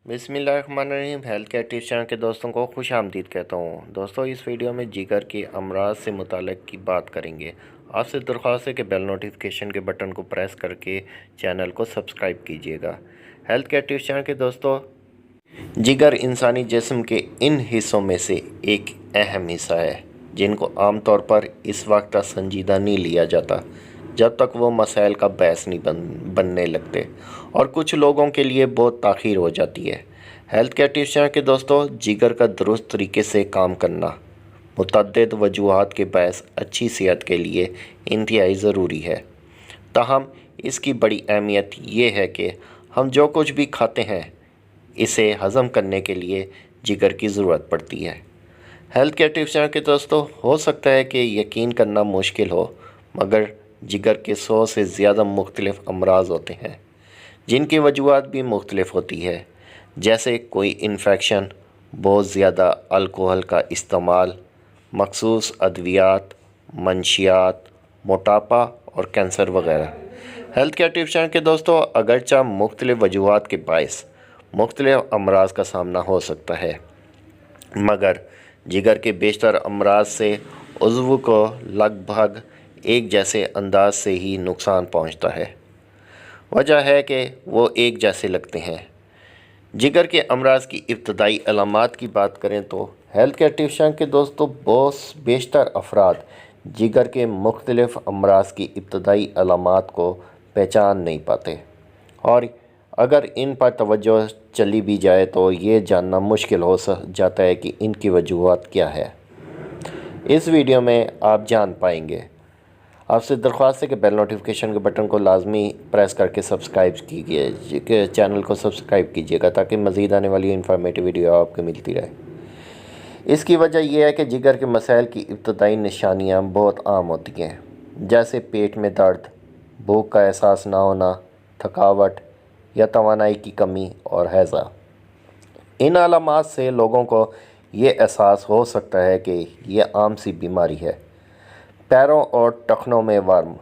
बिस्मिल्लाहिर्रहमानिर्रहीम। Health care tips channel के दोस्तों को खुश आमदीद कहता हूँ। दोस्तों, इस वीडियो में जिगर के अमराज से मुताल्लिक़ की बात करेंगे। आपसे दरख्वास्त है कि बेल नोटिफिकेशन के बटन को प्रेस करके चैनल को सब्सक्राइब कीजिएगा। हेल्थ केयर टिप्स चैनल के दोस्तों, जिगर इंसानी जिस्म के इन हिस्सों में से एक अहम हिस्सा है जिनको आमतौर पर इस वक्त संजीदा नहीं लिया जाता जब तक वो मसाइल का बहस नहीं बनने लगते, और कुछ लोगों के लिए बहुत ताख़ीर हो जाती है। हेल्थ केयर टिप्स चैनल के दोस्तों, जिगर का दुरुस्त तरीके से काम करना मुतअद्दिद वजूहात के बायस अच्छी सेहत के लिए इंतहाई ज़रूरी है। ताहम इसकी बड़ी अहमियत ये है कि हम जो कुछ भी खाते हैं इसे हज़म करने के लिए जिगर की ज़रूरत पड़ती है। हेल्थ केयर टिप्स चैनल के दोस्तों, हो सकता है कि यकीन करना मुश्किल हो, मगर जिगर के 100 से ज़्यादा मुख्तलिफ़ अमराज होते हैं जिनकी वजूहात भी मुख्तलिफ़ होती है, जैसे कोई इन्फेक्शन, बहुत ज़्यादा अल्कोहल का इस्तेमाल, मखसूस अद्वियात, मंशियात, मोटापा और कैंसर वगैरह। हेल्थ केयर टिप्स चैनल के दोस्तों, अगरचा मुख्तलिफ़ वजूहात के बायस मुख्तलिफ़ अमराज का सामना हो सकता है, मगर जिगर के बेशतर अमराज से उज़्व को लगभग एक जैसे अंदाज से ही नुकसान पहुंचता है। वजह है कि वो एक जैसे लगते हैं। जिगर के अमराज की इब्तदाई अलामात की बात करें तो हेल्थ केयर टिप्स चैनल के दोस्तों, बहुत बेशतर अफराद जिगर के मुख्तलिफ़ अमराज की इब्तदाई अलामात को पहचान नहीं पाते, और अगर इन पर तवज्जो चली भी जाए तो ये जानना मुश्किल हो जाता है कि इनकी वजूहात क्या है। इस वीडियो में आप जान पाएंगे। आपसे दरख्वास्त है कि बेल नोटिफिकेशन के बटन को लाजमी प्रेस करके सब्सक्राइब कीजिए, चैनल को सब्सक्राइब कीजिएगा ताकि मज़ीद आने वाली इंफॉर्मेटिव वीडियो आपको मिलती रहे। इसकी वजह यह है कि जिगर के मसाइल की इब्तदाई निशानियाँ बहुत आम होती हैं, जैसे पेट में दर्द, भूख का एहसास ना होना, थकावट या तवानाई की कमी और हैज़ा। इन अलामात से लोगों को ये एहसास हो सकता है कि ये आम सी बीमारी है। पैरों और टखनों में वर्म,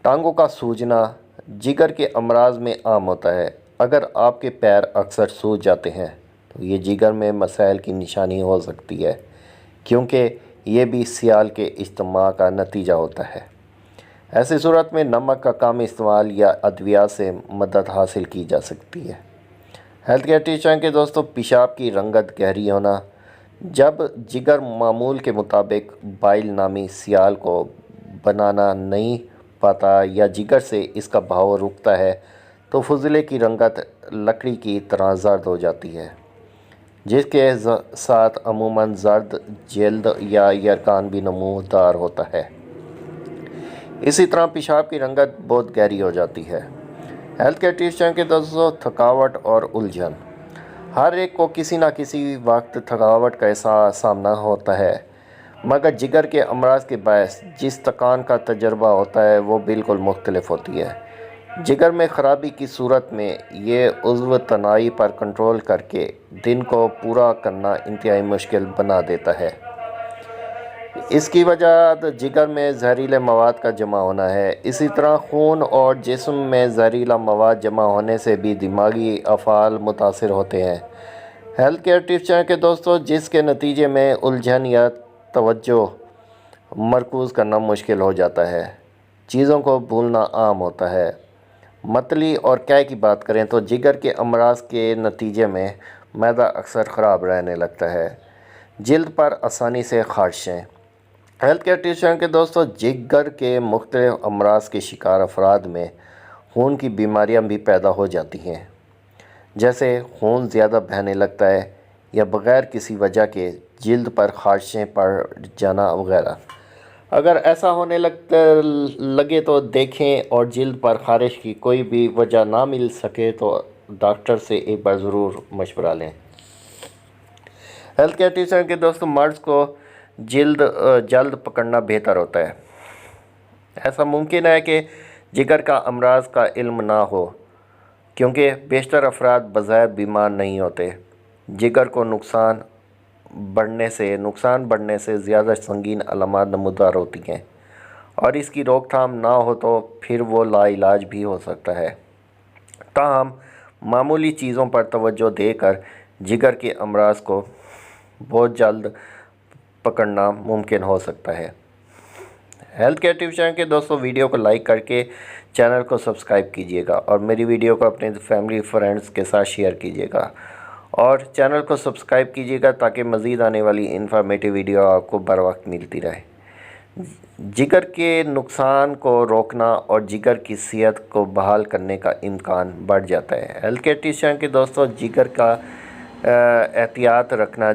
टांगों का सूजना जिगर के अमराज में आम होता है। अगर आपके पैर अक्सर सूज जाते हैं तो ये जिगर में मसाइल की निशानी हो सकती है, क्योंकि ये भी सियाल के इस्तेमाल का नतीजा होता है। ऐसी सूरत में नमक का कम इस्तेमाल या अद्वियात से मदद हासिल की जा सकती है। हेल्थ केयर टिप्स चैनल के दोस्तों, पेशाब की रंगत गहरी होना, जब जिगर मामूल के मुताबिक बाइल नामी सियाल को बनाना नहीं पाता या जिगर से इसका बहाव रुकता है तो फुजले की रंगत लकड़ी की तरह जर्द हो जाती है, जिसके साथ अमूमन जर्द जल्द या यरकान भी नमूदार होता है। इसी तरह पेशाब की रंगत बहुत गहरी हो जाती है। हेल्थ केयर टिप्स चैनल के दोस्तों, थकावट और उलझन, हर एक को किसी न किसी वक्त थकावट का ऐसा सामना होता है, मगर जिगर के अमराज के बायस जिस थकान का तजर्बा होता है वो बिल्कुल मुख्तलिफ होती है। जिगर में ख़राबी की सूरत में ये उज़्व तनाई पर कंट्रोल करके दिन को पूरा करना इंतहाई मुश्किल बना देता है। इसकी वजह जिगर में जहरीले मवाद का जमा होना है। इसी तरह खून और जिस्म में जहरीला मवाद जमा होने से भी दिमागी अफ़ाल मुतासिर होते हैं। हेल्थ केयर टिप्स चैनल के दोस्तों, जिसके नतीजे में उलझन या तवज्जो मरकूज़ करना मुश्किल हो जाता है, चीज़ों को भूलना आम होता है। मतली और कै की बात करें तो जिगर के अमराज के नतीजे में मैदा अक्सर ख़राब रहने लगता है। जल्द पर आसानी से ख़ारिशें, हेल्थ केयर टिप्स चैनल के दोस्तों, जिगर के मुख्तलिफ़ अमराज के शिकार अफराद में खून की बीमारियां भी पैदा हो जाती हैं, जैसे खून ज़्यादा बहने लगता है या बग़ैर किसी वजह के जल्द पर ख़ारिशें पड़ जाना वगैरह। अगर ऐसा होने लगे तो देखें, और जल्द पर ख़ारिश की कोई भी वजह ना मिल सके तो डॉक्टर से एक बार ज़रूर मशवरा लें। हेल्थ केयर टिप्स चैनल के दोस्तों, मर्ज़ को जल्द पकड़ना बेहतर होता है। ऐसा मुमकिन है कि जिगर का अमराज का इल्म ना हो, क्योंकि बेशतर अफराद बज़ाहिर बीमार नहीं होते। जिगर को नुकसान बढ़ने से ज़्यादा संगीन अलामात नमूदार होती हैं, और इसकी रोकथाम ना हो तो फिर वो लाइलाज भी हो सकता है। ताहम मामूली चीज़ों पर तवज्जो देकर जिगर के अमराज को बहुत जल्द पकड़ना मुमकिन हो सकता है। हेल्थ केयर टिप्स चैनल के दोस्तों वीडियो को लाइक करके चैनल को सब्सक्राइब कीजिएगा और मेरी वीडियो को अपने फैमिली फ्रेंड्स के साथ शेयर कीजिएगा और चैनल को सब्सक्राइब कीजिएगा ताकि मज़ीद आने वाली इन्फॉर्मेटिव वीडियो आपको बर वक्त मिलती रहे। जिगर के नुकसान को रोकना और जिगर की सेहत को बहाल करने का इम्कान बढ़ जाता है। हेल्थ केयर टिप्स चैनल के दोस्तों जिगर का एहतियात रखना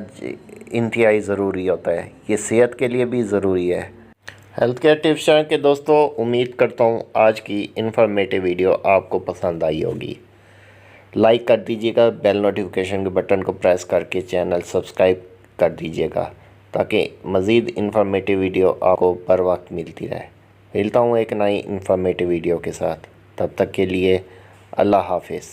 इंतहाई ज़रूरी होता है, ये सेहत के लिए भी ज़रूरी है। हेल्थ केयर टिप्स चैनल के दोस्तों उम्मीद करता हूँ आज की इन्फॉर्मेटिव वीडियो आपको पसंद आई होगी। लाइक कर दीजिएगा, बेल नोटिफिकेशन के बटन को प्रेस करके चैनल सब्सक्राइब कर दीजिएगा ताकि मज़ीद इन्फॉर्मेटिव वीडियो आपको बर वक्त मिलती रहे। मिलता हूँ एक नई इन्फॉर्मेटिव वीडियो के साथ, तब तक के लिए अल्लाह हाफिज़।